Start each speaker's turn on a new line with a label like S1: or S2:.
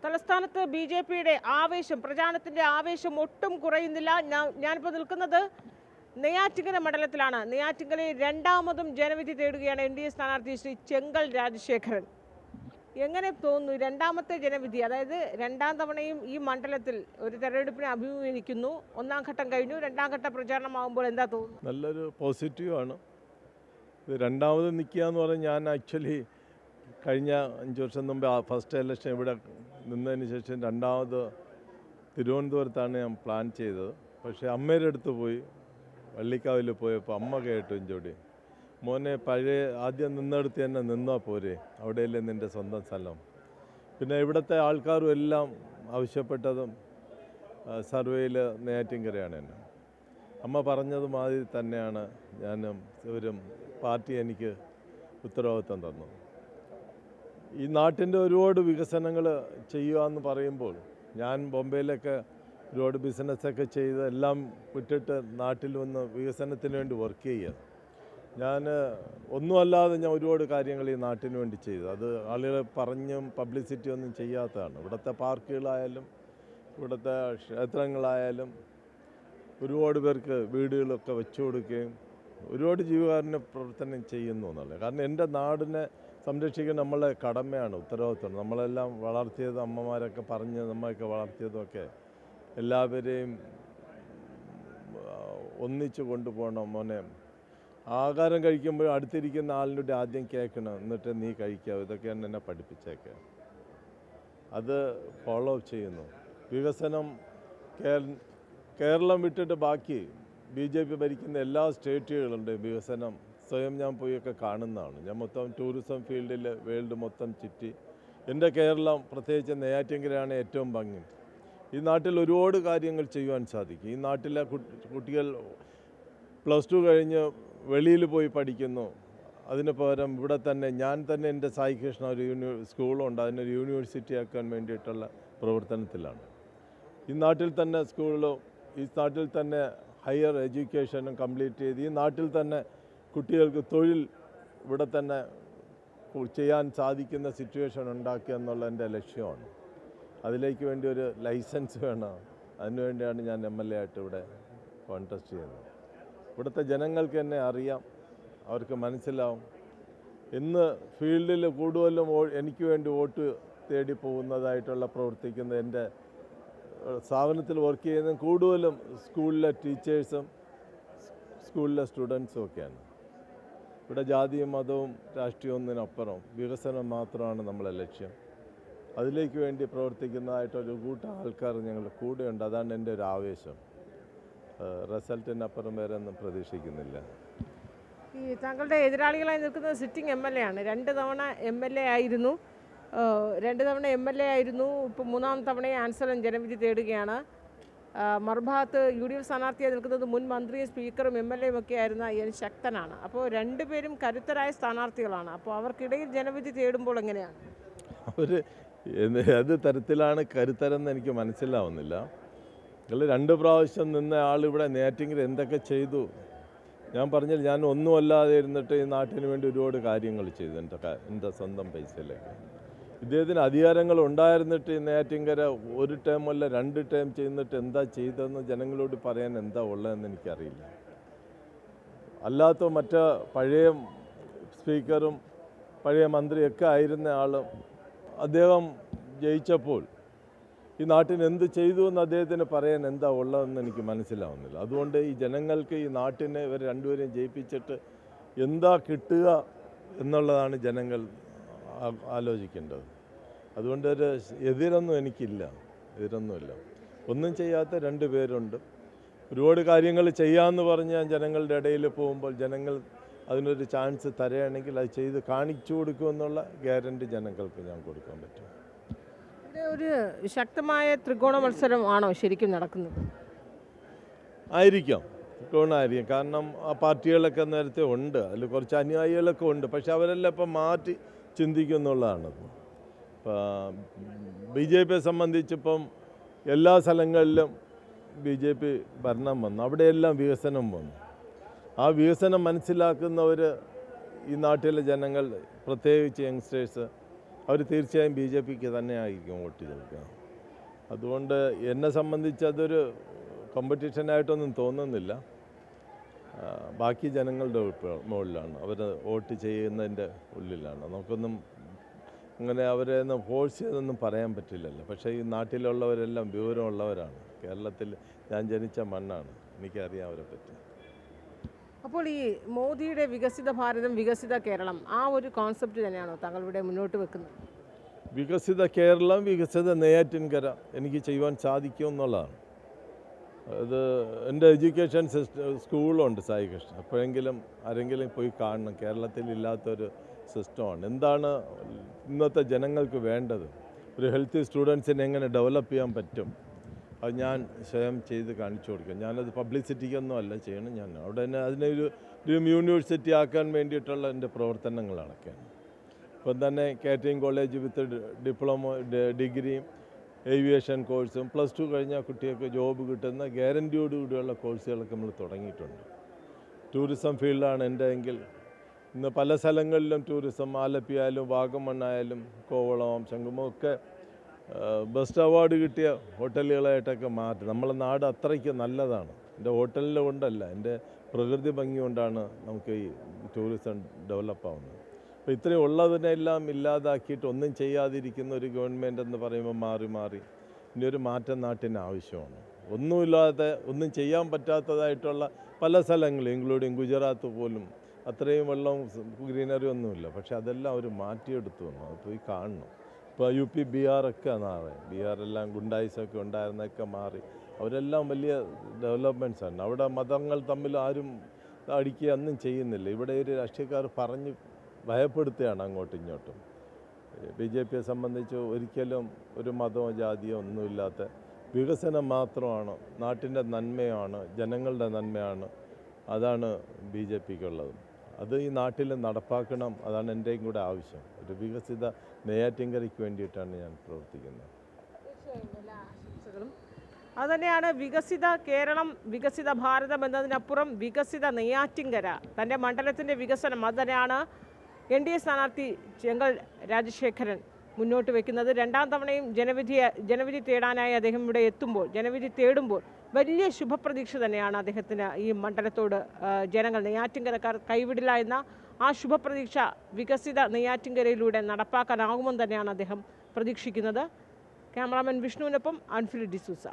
S1: തലസ്ഥാനത്ത് ബി.ജെ.പിയുടെ ആവേശം, പ്രചാരണത്തിന്റെ ആവേശം ഒട്ടും കുറയുന്നില്ല. ഞാനിപ്പോൾ നിൽക്കുന്നത് നെയ്യാറ്റിൻകര മണ്ഡലത്തിലാണ്. നെയ്യാറ്റിൻകരയിൽ രണ്ടാമതും ജനവിധി തേടുകയാണ് എൻ.ഡി.എ സ്ഥാനാർത്ഥി ശ്രീ ചെങ്കൽ രാജശേഖരൻ. എങ്ങനെ തോന്നുന്നു രണ്ടാമത്തെ ജനവിധി? അതായത് രണ്ടാം തവണയും ഈ മണ്ഡലത്തിൽ ഒരു തെരഞ്ഞെടുപ്പിനെ അഭിമുഖീകരിക്കുന്നു. ഒന്നാം ഘട്ടം കഴിഞ്ഞു, രണ്ടാം ഘട്ട പ്രചാരണമാകുമ്പോൾ എന്താ തോന്നുന്നു?
S2: നല്ലൊരു പോസിറ്റീവാണ്. ഇത് രണ്ടാമത് നിൽക്കുക എന്ന് പറഞ്ഞാൽ ഞാൻ ആക്ച്വലി കഴിഞ്ഞ 5 വർഷം മുമ്പ് ഫസ്റ്റ് ഇലക്ഷൻ ഇവിടെ നിന്നതിന് ശേഷം രണ്ടാമത് തിരുവനന്തപുരത്താണ് ഞാൻ പ്ലാൻ ചെയ്തത്. പക്ഷേ അമ്മയുടെ അടുത്ത് പോയി വള്ളിക്കാവിൽ പോയപ്പോൾ അമ്മ കേട്ടു ഇഞ്ചോടി, മോനെ പഴയ ആദ്യം നിന്നെടുത്ത് തന്നെ നിന്നാൽ പോരെ, അവിടെയല്ലേ നിൻ്റെ സ്വന്തം സ്ഥലം. പിന്നെ ഇവിടുത്തെ ആൾക്കാരും എല്ലാം ആവശ്യപ്പെട്ടതും സർവേയിൽ നെയ്യാറ്റിൻകരയാണ് എന്നെ. അമ്മ പറഞ്ഞത് മാതിരി തന്നെയാണ് ഞാനും ഒരു പാർട്ടി എനിക്ക് ഉത്തരവാദിത്വം തന്നു. ഈ നാട്ടിൻ്റെ ഒരുപാട് വികസനങ്ങൾ ചെയ്യുക എന്ന് പറയുമ്പോൾ ഞാൻ ബോംബെയിലൊക്കെ ഒരുപാട് ബിസിനസ്സൊക്കെ ചെയ്ത് എല്ലാം വിട്ടിട്ട് നാട്ടിൽ വന്ന് വികസനത്തിന് വേണ്ടി വർക്ക് ചെയ്യുക. ഞാൻ ഒന്നുമല്ലാതെ ഞാൻ ഒരുപാട് കാര്യങ്ങൾ ഈ നാട്ടിന് വേണ്ടി ചെയ്തു. അത് ആളുകൾ പറഞ്ഞും പബ്ലിസിറ്റി ഒന്നും ചെയ്യാത്തതാണ്. ഇവിടുത്തെ പാർക്കുകളായാലും ഇവിടുത്തെ ക്ഷേത്രങ്ങളായാലും ഒരുപാട് പേർക്ക് വീടുകളൊക്കെ വെച്ചു കൊടുക്കുകയും ഒരുപാട് ജീവകാരുണ്യ പ്രവർത്തനം ചെയ്യുന്നു എന്നുള്ളത്. കാരണം എൻ്റെ നാടിനെ സംരക്ഷിക്കാൻ നമ്മളെ കടമയാണ്, ഉത്തരവാദിത്വമാണ്. നമ്മളെല്ലാം വളർത്തിയത് അമ്മമാരൊക്കെ പറഞ്ഞ് നമ്മളൊക്കെ വളർത്തിയതൊക്കെ എല്ലാവരെയും ഒന്നിച്ച് കൊണ്ടുപോകണം. മോനെ ആഹാരം കഴിക്കുമ്പോൾ അടുത്തിരിക്കുന്ന ആളിനോട് ആദ്യം കേൾക്കണം, എന്നിട്ട് നീ കഴിക്കാവൂ. ഇതൊക്കെയാണ് എന്നെ പഠിപ്പിച്ചേക്കെ. അത് ഫോളോ അപ്പ് ചെയ്യുന്നു. വികസനം കേരളം വിട്ടിട്ട് ബാക്കി ബി.ജെ.പി ഭരിക്കുന്ന എല്ലാ സ്റ്റേറ്റുകളുടെയും വികസനം സ്വയം ഞാൻ പോയൊക്കെ കാണുന്നതാണ്. ഞാൻ മൊത്തം ടൂറിസം ഫീൽഡിൽ വേൾഡ് മൊത്തം ചുറ്റി. എൻ്റെ കേരളം പ്രത്യേകിച്ച് നെയ്യാറ്റിൻകരയാണ് ഏറ്റവും ഭംഗി. ഈ നാട്ടിൽ ഒരുപാട് കാര്യങ്ങൾ ചെയ്യുവാൻ സാധിക്കും. ഈ നാട്ടിലെ കുട്ടികൾ +2 കഴിഞ്ഞ് വെളിയിൽ പോയി പഠിക്കുന്നു. അതിന് പകരം ഇവിടെ തന്നെ ഞാൻ തന്നെ എൻ്റെ സായി കൃഷ്ണ ഒരു സ്കൂളുണ്ട്, അതിനൊരു യൂണിവേഴ്സിറ്റി ആക്കാൻ വേണ്ടിയിട്ടുള്ള പ്രവർത്തനത്തിലാണ്. ഈ നാട്ടിൽ തന്നെ സ്കൂളിലോ ഈ നാട്ടിൽ തന്നെ ഹയർ എഡ്യൂക്കേഷനും കംപ്ലീറ്റ് ചെയ്ത് ഈ നാട്ടിൽ തന്നെ കുട്ടികൾക്ക് തൊഴിൽ ഇവിടെ തന്നെ ചെയ്യാൻ സാധിക്കുന്ന സിറ്റുവേഷൻ ഉണ്ടാക്കുക എന്നുള്ള എൻ്റെ ലക്ഷ്യമാണ്. അതിലേക്ക് വേണ്ടി ഒരു ലൈസൻസ് വേണം. അതിനുവേണ്ടിയാണ് ഞാൻ MLA ആയിട്ട് ഇവിടെ കോൺടെസ്റ്റ് ചെയ്യുന്നത്. ഇവിടുത്തെ ജനങ്ങൾക്ക് എന്നെ അറിയാം, അവർക്ക് മനസ്സിലാവും. ഇന്ന് ഫീൽഡിൽ കൂടുതലും എനിക്ക് വേണ്ടി വോട്ട് തേടി പോകുന്നതായിട്ടുള്ള പ്രവർത്തിക്കുന്ന എൻ്റെ സ്ഥാപനത്തിൽ വർക്ക് ചെയ്യുന്ന കൂടുതലും സ്കൂളിലെ ടീച്ചേഴ്സും സ്കൂളിലെ സ്റ്റുഡൻസും ഒക്കെയാണ്. ഇവിടെ ജാതിയും മതവും രാഷ്ട്രീയവും ഒന്നിനപ്പുറം വികസനം മാത്രമാണ് നമ്മളെ ലക്ഷ്യം. അതിലേക്ക് വേണ്ടി പ്രവർത്തിക്കുന്നതായിട്ടൊരു കൂട്ടം ആൾക്കാർ ഞങ്ങളുടെ കൂടെയുണ്ട്. അതാണ് എൻ്റെ ഒരു ആവേശം. റിസൾട്ടിനപ്പുറം വേറെ ഒന്നും പ്രതീക്ഷിക്കുന്നില്ല.
S1: ഈ താങ്കളുടെ എതിരാളികളായി നിൽക്കുന്നത് സിറ്റിംഗ് MLA ആണ്. 2 തവണ MLA ആയിരുന്നു. 2 തവണ MLA ആയിരുന്നു. ഇപ്പോൾ 3ാം തവണയും ആൻസലൻ ജനവിധി തേടുകയാണ്. മറുഭാഗത്ത് UDF സ്ഥാനാർത്ഥിയായി നിൽക്കുന്നത് മുൻ മന്ത്രിയും സ്പീക്കറും MLA ഒക്കെ ആയിരുന്ന എൻ ശക്തനാണ്. അപ്പോൾ രണ്ടുപേരും കരുത്തരായ സ്ഥാനാർത്ഥികളാണ്. അപ്പോൾ അവർക്കിടയിൽ ജനവിധി തേടുമ്പോൾ എങ്ങനെയാണ്?
S2: അവർ ഏത് തരത്തിലാണ് കരുത്തരെന്ന് എനിക്ക് മനസ്സിലാവുന്നില്ല. 2 പ്രാവശ്യം നിന്ന ആളിവിടെ നെയ്യാറ്റിൻകര എന്തൊക്കെ ചെയ്തു ഞാൻ പറഞ്ഞില്ല. ഞാൻ ഒന്നുമല്ലാതെ ഇരുന്നിട്ട് ഈ നാട്ടിന് വേണ്ടി ഒരുപാട് കാര്യങ്ങൾ ചെയ്തു എൻ്റെ സ്വന്തം പൈസയിലേക്ക്. ഇദ്ദേഹത്തിന് അധികാരങ്ങൾ ഉണ്ടായിരുന്നിട്ട് ഈ നെയ്യാറ്റിൻകര 1 ടേം അല്ല 2 ടേം ചെയ്യുന്നിട്ട് എന്താ ചെയ്തതെന്ന് ജനങ്ങളോട് പറയാൻ എന്താ ഉള്ളതെന്ന് എനിക്കറിയില്ല. അല്ലാത്ത മറ്റ് പഴയ സ്പീക്കറും പഴയ മന്ത്രിയൊക്കെ ആയിരുന്ന ആളും അദ്ദേഹം ജയിച്ചപ്പോൾ ഈ നാട്ടിന് എന്ത് ചെയ്തു എന്ന് അദ്ദേഹത്തിന് പറയാൻ എന്താ ഉള്ളതെന്ന് എനിക്ക് മനസ്സിലാവുന്നില്ല. അതുകൊണ്ട് ഈ ജനങ്ങൾക്ക് ഈ നാട്ടിനെ ഇവർ രണ്ടുപേരെയും ജയിപ്പിച്ചിട്ട് എന്താ കിട്ടുക എന്നുള്ളതാണ് ജനങ്ങൾ ആലോചിക്കേണ്ടത്. അതുകൊണ്ട് ഒരു എതിരൊന്നും എനിക്കില്ല, എതിരൊന്നുമില്ല. ഒന്നും ചെയ്യാത്ത 2 പേരുണ്ട്. ഒരുപാട് കാര്യങ്ങൾ ചെയ്യാമെന്ന് പറഞ്ഞ് ഞാൻ ജനങ്ങളുടെ ഇടയിൽ പോകുമ്പോൾ ജനങ്ങൾ അതിനൊരു ചാൻസ് തരുകയാണെങ്കിൽ അത് ചെയ്ത് കാണിച്ചു കൊടുക്കുമെന്നുള്ള ഗ്യാരണ്ടി ജനങ്ങൾക്ക് ഞാൻ കൊടുക്കാൻ പറ്റും.
S1: ഒരു ശക്തമായ ത്രികോണ മത്സരം ആണോ ശരിക്കും നടക്കുന്നത്?
S2: ആയിരിക്കാം, ത്രികോണമായിരിക്കും. കാരണം ആ പാർട്ടികളൊക്കെ നേരത്തെ ഉണ്ട്, അതിൽ കുറച്ച് അനുയായികളൊക്കെ ഉണ്ട്. പക്ഷെ അവരെല്ലാം ഇപ്പം മാറ്റി ചിന്തിക്കുന്നുള്ളതാണത്. ഇപ്പം ബി.ജെ.പിയെ സംബന്ധിച്ചിപ്പം എല്ലാ സ്ഥലങ്ങളിലും ബി.ജെ.പി ഭരണം വന്നു, അവിടെയെല്ലാം വികസനം വന്നു. ആ വികസനം മനസ്സിലാക്കുന്നവർ ഈ നാട്ടിലെ ജനങ്ങൾ, പ്രത്യേകിച്ച് യങ്സ്റ്റേഴ്സ് അവർ തീർച്ചയായും BJPക്ക് തന്നെ ആയിരിക്കും വോട്ട് ചേർക്കുക. അതുകൊണ്ട് എന്നെ സംബന്ധിച്ച് അതൊരു കോമ്പറ്റീഷനായിട്ടൊന്നും തോന്നുന്നില്ല. ബാക്കി ജനങ്ങളുടെ മുകളിലാണ്, അവർ വോട്ട് ചെയ്യുന്നതിൻ്റെ ഉള്ളിലാണ്. നമുക്കൊന്നും അങ്ങനെ അവരെ ഒന്നും ഫോഴ്സ് ചെയ്തൊന്നും പറയാൻ പറ്റില്ലല്ലോ. പക്ഷേ ഈ നാട്ടിലുള്ളവരെല്ലാം വിവരമുള്ളവരാണ്. കേരളത്തിൽ ഞാൻ ജനിച്ച മണ്ണാണ്, എനിക്കറിയാം അവരെ പറ്റി.
S1: അപ്പോൾ ഈ മോദിയുടെ വികസിത ഭാരതം വികസിത കേരളം ആ ഒരു കോൺസെപ്റ്റ് തന്നെയാണോ താങ്കൾ ഇവിടെ മുന്നോട്ട് വെക്കുന്നത്?
S2: വികസിത കേരളം, വികസിത നെയ്യാറ്റിൻകര എനിക്ക് ചെയ്യുവാൻ സാധിക്കും എന്നുള്ളതാണ്. അത് എൻ്റെ എഡ്യൂക്കേഷൻ സ്കൂളുണ്ട് സായി കൃഷ്ണ. എപ്പോഴെങ്കിലും ആരെങ്കിലും പോയി കാണണം. കേരളത്തിൽ ഇല്ലാത്തൊരു സിസ്റ്റമാണ്. എന്താണ് ഇന്നത്തെ ജനങ്ങൾക്ക് വേണ്ടത്, ഒരു ഹെൽത്തി സ്റ്റുഡൻസിനെ എങ്ങനെ ഡെവലപ്പ് ചെയ്യാൻ പറ്റും, അത് ഞാൻ സ്വയം ചെയ്ത് കാണിച്ചു കൊടുക്കും. ഞാനത് പബ്ലിസിറ്റിക്കൊന്നും അല്ല ചെയ്യണം. ഞാൻ അവിടെ തന്നെ അതിനൊരു യൂണിവേഴ്സിറ്റി ആക്കാൻ വേണ്ടിയിട്ടുള്ള എൻ്റെ പ്രവർത്തനങ്ങളൊക്കെയാണ്. ഇപ്പം തന്നെ കാറ്ററിംഗ് കോളേജ് വിത്ത് ഡിപ്ലോമ ഡിഗ്രിയും ഏവിയേഷൻ കോഴ്സും +2 കഴിഞ്ഞാൽ കുട്ടികൾക്ക് ജോബ് കിട്ടുന്ന ഗ്യാരൻറ്റിയോടുകൂടിയുള്ള കോഴ്സുകളൊക്കെ നമ്മൾ തുടങ്ങിയിട്ടുണ്ട്. ടൂറിസം ഫീൽഡാണ് എൻ്റെ എങ്കിൽ ഇന്ന് പല സ്ഥലങ്ങളിലും ടൂറിസം, ആലപ്പി ആയാലും വാഗമണ്ണായാലും കോവളം ശംഖുമുഖം ഒക്കെ ബെസ്റ്റ് അവാർഡ് കിട്ടിയ ഹോട്ടലുകളായിട്ടൊക്കെ മാറ്റി. നമ്മളെ നാട് അത്രയ്ക്ക് നല്ലതാണ്. എൻ്റെ ഹോട്ടലിൽ കൊണ്ടല്ല, എൻ്റെ പ്രകൃതി ഭംഗി കൊണ്ടാണ് നമുക്ക് ഈ ടൂറിസം ഡെവലപ്പ് ആവുന്നത്. അപ്പോൾ ഇത്രയും ഉള്ളതിനെല്ലാം ഇല്ലാതാക്കിയിട്ട് ഒന്നും ചെയ്യാതിരിക്കുന്ന ഒരു ഗവൺമെൻറ് എന്ന് പറയുമ്പോൾ മാറി ഇനിയൊരു മാറ്റം നാട്ടിന് ആവശ്യമാണ്. ഒന്നുമില്ലാതെ ഒന്നും ചെയ്യാൻ പറ്റാത്തതായിട്ടുള്ള പല സ്ഥലങ്ങളും ഇൻക്ലൂഡിങ് ഗുജറാത്ത് പോലും അത്രയും വെള്ളം ഗ്രീനറി ഒന്നുമില്ല. പക്ഷേ അതെല്ലാം അവർ മാറ്റിയെടുത്തു വന്നു. അത് പോയി കാണണം. ഇപ്പോൾ UP ബീഹാറൊക്കെ മാറി, ബീഹാറെല്ലാം ഗുണ്ടായിസൊക്കെ ഉണ്ടായിരുന്നൊക്കെ മാറി. അവരെല്ലാം വലിയ ഡെവലപ്മെൻറ്റ്സാണ്. അവിടെ മതങ്ങൾ തമ്മിൽ ആരും അടിക്കുക ഒന്നും ചെയ്യുന്നില്ല. ഇവിടെ ഒരു രാഷ്ട്രീയക്കാർ പറഞ്ഞ് ഭയപ്പെടുത്തുകയാണ് അങ്ങോട്ടും ഇങ്ങോട്ടും. BJPയെ സംബന്ധിച്ച് ഒരിക്കലും ഒരു മതമോ ജാതിയോ ഒന്നുമില്ലാത്ത വികസനം മാത്രമാണ്, നാട്ടിൻ്റെ നന്മയാണ്, ജനങ്ങളുടെ നന്മയാണ്. അതാണ് BJPക്കുള്ളത്. അത് ഈ നാട്ടിൽ നടപ്പാക്കണം. അതാണ് എൻ്റെയും കൂടെ ആവശ്യം. ഒരു വികസിത നെയ്യാറ്റിൻകരയ്ക്ക് വേണ്ടിയിട്ടാണ് ഞാൻ പ്രവർത്തിക്കുന്നത്.
S1: അതുതന്നെയാണ് വികസിത കേരളം, വികസിത ഭാരതം എന്നതിനപ്പുറം വികസിത നെയ്യാറ്റിൻകര, തൻ്റെ മണ്ഡലത്തിൻ്റെ വികസനം, അതുതന്നെയാണ് NDA സ്ഥാനാർത്ഥി ചെങ്കൽ രാജശേഖരൻ മുന്നോട്ട് വയ്ക്കുന്നത്. രണ്ടാം തവണയും ജനവിധി തേടാനായി അദ്ദേഹം ഇവിടെ എത്തുമ്പോൾ, ജനവിധി തേടുമ്പോൾ വലിയ ശുഭപ്രതീക്ഷ തന്നെയാണ് അദ്ദേഹത്തിന് ഈ മണ്ഡലത്തോട് ജനങ്ങൾ, നെയ്യാറ്റിൻകരക്കാർ കൈവിടില്ല എന്ന ആ ശുഭപ്രതീക്ഷ വികസിത നെയ്യാറ്റിൻകരയിലൂടെ നടപ്പാക്കാനാകുമെന്ന് തന്നെയാണ് അദ്ദേഹം പ്രതീക്ഷിക്കുന്നത്. ക്യാമറാമാൻ വിഷ്ണുവിനൊപ്പം അൻഫിൽ ഡിസൂസ.